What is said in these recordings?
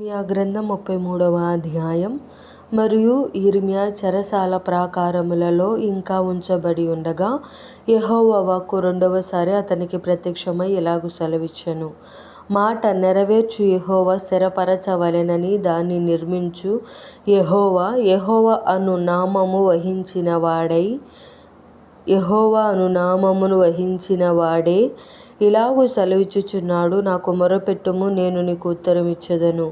ఇర్మియా గ్రంథం 33వ అధ్యాయం. మరియు ఇర్మియా చెరసాల ప్రాకారములలో ఇంకా ఉంచబడి ఉండగా యెహోవా వాక్కు రెండవసారి అతనికి ప్రత్యక్షమై ఇలాగు సెలవిచ్చెను. మాట నెరవేర్చు యెహోవా స్థిరపరచవలెనని దాన్ని నిర్మించు యెహోవా అను నామము వహించిన వాడే ఇలాగు సెలవిచ్చుచున్నాడు. నాకు మొరపెట్టుము, నేను నీకు ఉత్తరమిచ్చెదను.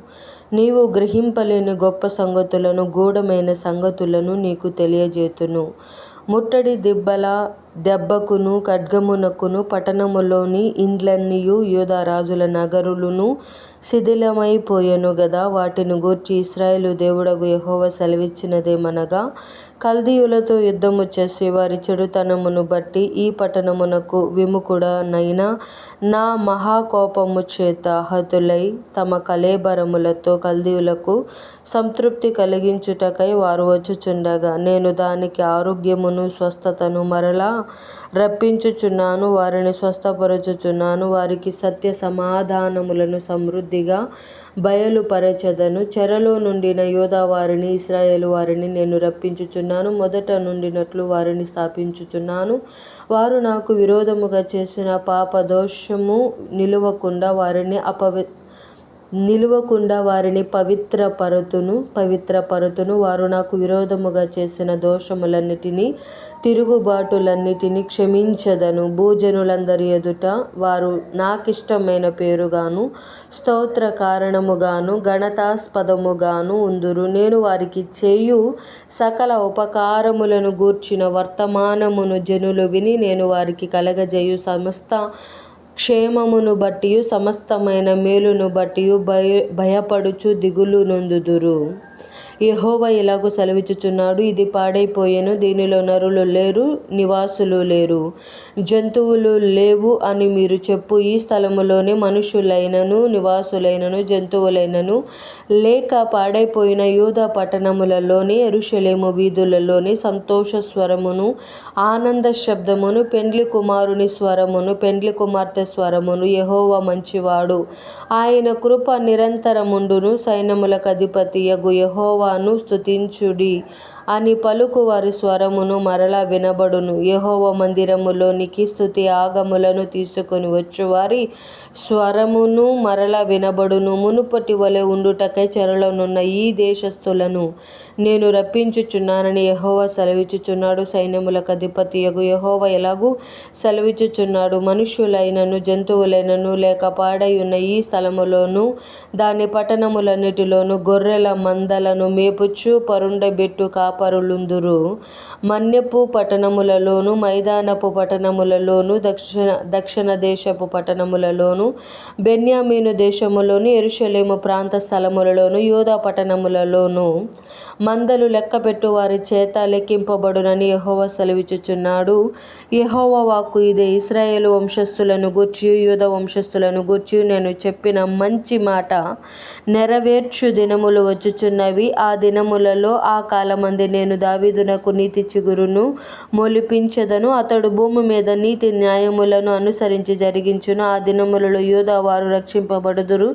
నీవు గ్రహింపలేని గొప్ప సంగతులను, గూఢమైన సంగతులను నీకు తెలియజేతును. ముట్టడి దెబ్బకును ఖడ్గమునకును పట్టణములోని ఇండ్లన్నీయు యూదా రాజుల నగరులును శిథిలమైపోయెను గదా. వాటిని గూర్చి ఇశ్రాయేలు దేవుడగు యెహోవా సెలవిచ్చినదేమనగా, కల్దీయులతో యుద్ధము చేసి వారి చెడుతనమును బట్టి ఈ పట్టణమునకు విముఖుడనైన నా మహాకోపము చేత హతులై తమ కళేబరములతో కల్దీయులకు సంతృప్తి కలిగించుటకై వారు వచ్చుచుండగా, నేను దానికి ఆరోగ్యమును స్వస్థతను మరలా రప్పించుచున్నాను. వారిని స్వస్థపరచుచున్నాను. వారికి సత్య సమాధానములను సమృద్ధిగా బయలుపరచెదను. చెరలో నుండిన యూదా వారిని, ఇశ్రాయేలు వారిని నేను రప్పించుచున్నాను. మొదట నుండినట్లు వారిని స్థాపించుచున్నాను. వారు నాకు విరోధముగా చేసిన పాపదోషము నిలువకుండా వారిని పవిత్రపరతును. వారు నాకు విరోధముగా చేసిన దోషములన్నిటినీ, తిరుగుబాటులన్నిటినీ క్షమించెదను. భూజనులందరి ఎదుట వారు నాకిష్టమైన పేరుగాను, స్తోత్ర కారణముగాను, ఘనతాస్పదముగాను ఉందురు. నేను వారికి చేయు సకల ఉపకారములను గూర్చిన వర్తమానమును జనులు విని, నేను వారికి కలగజేయు సమస్త క్షేమమును బట్టియు సమస్తమైన మేలును బట్టియు భయపడుచు దిగులు నొందుదురు. యెహోవా ఇలాగు సెలవిచ్చుచున్నాడు. ఇది పాడైపోయెను, దీనిలో నరులు లేరు, నివాసులు లేరు, జంతువులు లేవు అని మీరు చెప్పు ఈ స్థలములోనే మనుషులైనను, నివాసులైనను, జంతువులైనను లేక పాడైపోయిన యూదా పట్టణములలోని, యెరూషలేము వీధులలోని సంతోష స్వరమును, ఆనంద శబ్దమును, పెండ్లి కుమారుని స్వరమును, పెండ్లి కుమార్తె స్వరమును, యెహోవా మంచివాడు, ఆయన కృప నిరంతరముండును, సైన్యములకు అధిపతియగు యెహోవాను స్తుతించుడి అని పలుకు వారి స్వరమును మరలా వినబడును. యెహోవా మందిరములోనికి స్తుతి ఆగములను తీసుకొని వచ్చువారి స్వరమును మరలా వినబడును. మునుపటి వలె ఉండుటకై చెరలోనున్న ఈ దేశస్థులను నేను రప్పించుచున్నానని యెహోవా సెలవిచ్చుచున్నాడు. సైన్యములకు అధిపతియగు యెహోవా ఎలాగూ సెలవిచ్చుచున్నాడు. మనుష్యులైనను, జంతువులైనను లేక పాడైయున్న ఈ స్థలములోను దాని పట్టణములన్నిటిలోను గొర్రెల మందలను మేపుచు పరుండబెట్టు కాపరులుందురు. మన్యపు పట్టణములలోను, మైదానపు పట్టణములలోను, దక్షిణ దేశపు పట్టణములలోను, బెన్యామీను దేశములోను, యెరూషలేము ప్రాంత స్థలములలోను, యూదా పట్టణములలోను మందలు లెక్కపెట్టు వారి చేత లెక్కింపబడునని యెహోవా సెలవిచ్చుచున్నాడు. యెహోవా వాక్కు ఇదే. ఇశ్రాయేలు వంశస్థులను గూర్చియు యూదా వంశస్థులను గూర్చియు నేను చెప్పిన మంచి మాట నెరవేర్చు దినములు వచ్చుచున్నవి. ఆ దినములలో ఆ కాలమందే నేను దావీదునకు నీతి చిగురును మొలిపించెదను. అతడు భూమి మీద నీతి న్యాయములను అనుసరించి జరిగించును. ఆ దినములలో యూదా వారు రక్షింపబడుదురు,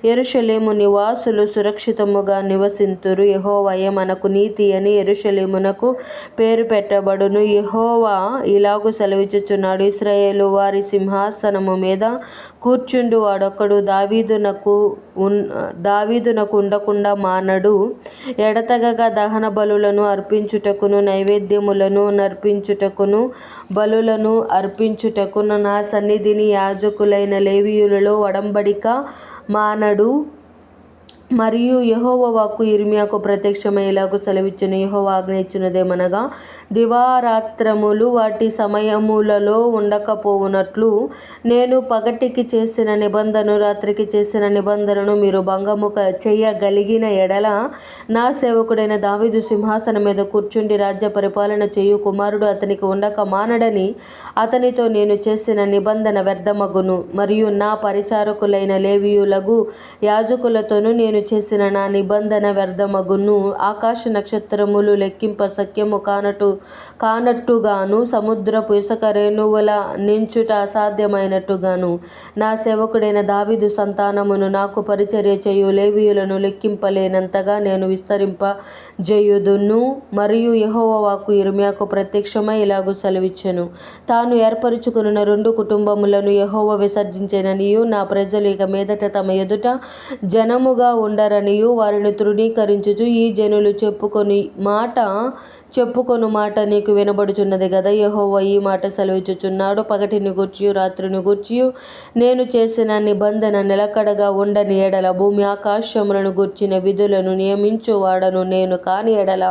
యెరూషలేము నివాసులు సురక్షితముగా నివసింతురు. యెహోవాయే మనకు నీతి అని యెరూషలేమునకు పేరు పెట్టబడును. యెహోవా ఇలాగు సెలవిచ్చుచున్నాడు. ఇశ్రాయేలు వారి సింహాసనము మీద కూర్చుండు వాడొకడు దావీదునకు ఉండకుండా మానడు. ఎడతెగక దహన బలులను అర్పించుటకును, నైవేద్యములను నర్పించుటకును, బలులను అర్పించుటకును నా సన్నిధిని యాజకులైన లేవీయులలో ఒడంబడిక మానడు. మరియు యెహోవా వాక్కు ఇర్మియాకు ప్రత్యక్షమై ఇలాగు సెలవిచ్చెను. యెహోవా ఆజ్ఞ ఇచ్చినదేమనగా, దివారాత్రములు వాటి సమయములలో ఉండకపోవునట్లు నేను పగటికి చేసిన నిబంధనను, రాత్రికి చేసిన నిబంధనను మీరు భంగము చెయ్యగలిగిన ఎడల, నా సేవకుడైన దావీదు సింహాసనం మీద కూర్చుండి రాజ్య పరిపాలన చేయు కుమారుడు అతనికి ఉండక మానడని అతనితో నేను చేసిన నిబంధన వ్యర్థమగును. మరియు నా పరిచారకులైన లేవీయులగు యాజకులతోనూ నేను నేను చేసిన నా నిబంధన వ్యర్థమగును. ఆకాశ నక్షత్రములు లెక్కింప సఖ్యము కానట్టుగాను, సముద్రపు ఇసుక రేణువుల నించుట అసాధ్యమైనట్టుగాను నా సేవకుడైన దావీదు సంతానమును నాకు పరిచర్య చేయు లేవీయులను లెక్కింపలేనంతగా నేను విస్తరింపజేయుదును. మరియు యెహోవా వాక్కు యిర్మీయాకు ప్రత్యక్షమై ఇలాగు సెలవిచ్చెను. తాను ఏర్పరచుకొనిన 2 కుటుంబములను యెహోవా విసర్జించెననియు, నా ప్రజలు ఇక మీదట తమ ఎదుట జనముగా ఉండరనియు వారిని తృణీకరించుచు ఈ జనులు చెప్పుకొను మాట నీకు వినబడుచున్నది గదా. యెహోవా ఈ మాట సెలవిచ్చుచున్నాడు. పగటిని గూర్చియు రాత్రిని గూర్చియు నేను చేసిన నిబంధన నిలకడగా ఉండని ఎడల, భూమి ఆకాశములను గూర్చిన విధులను నియమించువాడను నేను కాని ఎడల,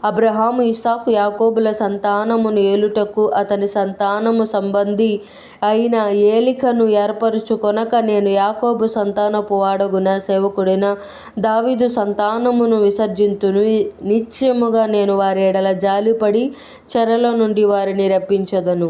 అబ్రహాము ఇస్సాకు యాకోబుల సంతానమును ఏలుటకు అతని సంతానము సంబంధి అయిన ఏలికను ఏర్పరచుకొనక, నేను యాకోబు సంతానపు వాడగు నా సేవకుడైన దావీదు సంతానమును విసర్జింతును. నిశ్చయముగా నేను వారి ఎడల జాలిపడి చెరలో నుండి వారిని రప్పించెదను.